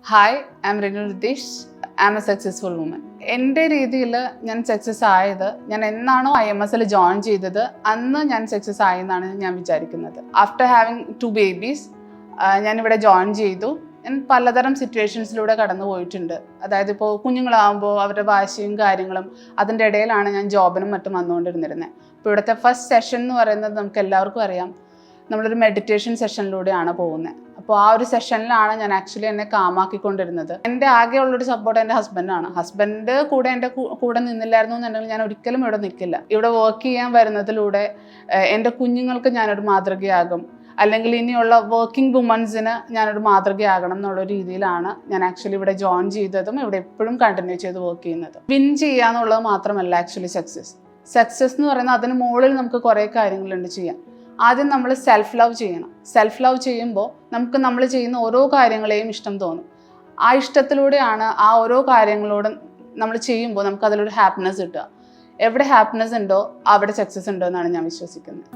Hi, I am Rinu Nitish. I am a successful woman. എൻ്റെ രീതിയിൽ ഞാൻ സക്സസ് ആയത്, ഞാൻ എന്നാണോ IMSൽ ജോയിൻ ചെയ്തത് അന്ന് ഞാൻ സക്സസ് ആയി എന്നാണ് ഞാൻ വിചാരിക്കുന്നത്. ആഫ്റ്റർ ഹാവിങ് 2 babies ഞാനിവിടെ ജോയിൻ ചെയ്തു. ഞാൻ പലതരം സിറ്റുവേഷൻസിലൂടെ കടന്നു പോയിട്ടുണ്ട്. അതായത് ഇപ്പോൾ കുഞ്ഞുങ്ങളാകുമ്പോൾ അവരുടെ വാശിയും കാര്യങ്ങളും അതിൻ്റെ ഇടയിലാണ് ഞാൻ ജോബിനും മറ്റും വന്നുകൊണ്ടിരുന്നിരുന്നത്. ഇപ്പോൾ ഇവിടുത്തെ ഫസ്റ്റ് സെഷൻ എന്ന് പറയുന്നത് നമുക്ക് എല്ലാവർക്കും അറിയാം, നമ്മളൊരു മെഡിറ്റേഷൻ സെഷനിലൂടെയാണ് പോകുന്നത്. അപ്പോൾ ആ ഒരു സെഷനിലാണ് ഞാൻ ആക്ച്വലി എന്നെ കാമാക്കിക്കൊണ്ടിരുന്നത്. എൻ്റെ ആകെയുള്ളൊരു സപ്പോർട്ട് എൻ്റെ ഹസ്ബൻഡാണ്. ഹസ്ബൻഡ് കൂടെ എൻ്റെ കൂടെ നിന്നില്ലായിരുന്നു എന്നുണ്ടെങ്കിൽ ഞാൻ ഒരിക്കലും ഇവിടെ നിൽക്കില്ല. ഇവിടെ വർക്ക് ചെയ്യാൻ വരുന്നതിലൂടെ എൻ്റെ കുഞ്ഞുങ്ങൾക്ക് ഞാനൊരു മാതൃകയാകും, അല്ലെങ്കിൽ ഇനിയുള്ള വർക്കിംഗ് വുമൻസിന് ഞാനൊരു മാതൃകയാകണം എന്നുള്ള രീതിയിലാണ് ഞാൻ ആക്ച്വലി ഇവിടെ ജോയിൻ ചെയ്തതും ഇവിടെ എപ്പോഴും കണ്ടിന്യൂ ചെയ്ത് വർക്ക് ചെയ്യുന്നത്. വിൻ ചെയ്യുക എന്നുള്ളത് മാത്രമല്ല ആക്ച്വലി സക്സസ് എന്ന് പറയുന്നത് അതിന് മുകളിൽ നമുക്ക് കുറേ കാര്യങ്ങളുണ്ട് ചെയ്യാൻ. ആദ്യം നമ്മൾ സെൽഫ് ലവ് ചെയ്യണം. സെൽഫ് ലവ് ചെയ്യുമ്പോൾ നമുക്ക് നമ്മൾ ചെയ്യുന്ന ഓരോ കാര്യങ്ങളെയും ഇഷ്ടം തോന്നും. ആ ഇഷ്ടത്തിലൂടെയാണ് ആ ഓരോ കാര്യങ്ങളോടും നമ്മൾ ചെയ്യുമ്പോൾ നമുക്ക് അതിലൊരു ഹാപ്പിനെസ് കിട്ടുക. എവിടെ ഹാപ്പിനെസ് ഉണ്ടോ അവിടെ സക്സസ് ഉണ്ടോ എന്നാണ് ഞാൻ വിശ്വസിക്കുന്നത്.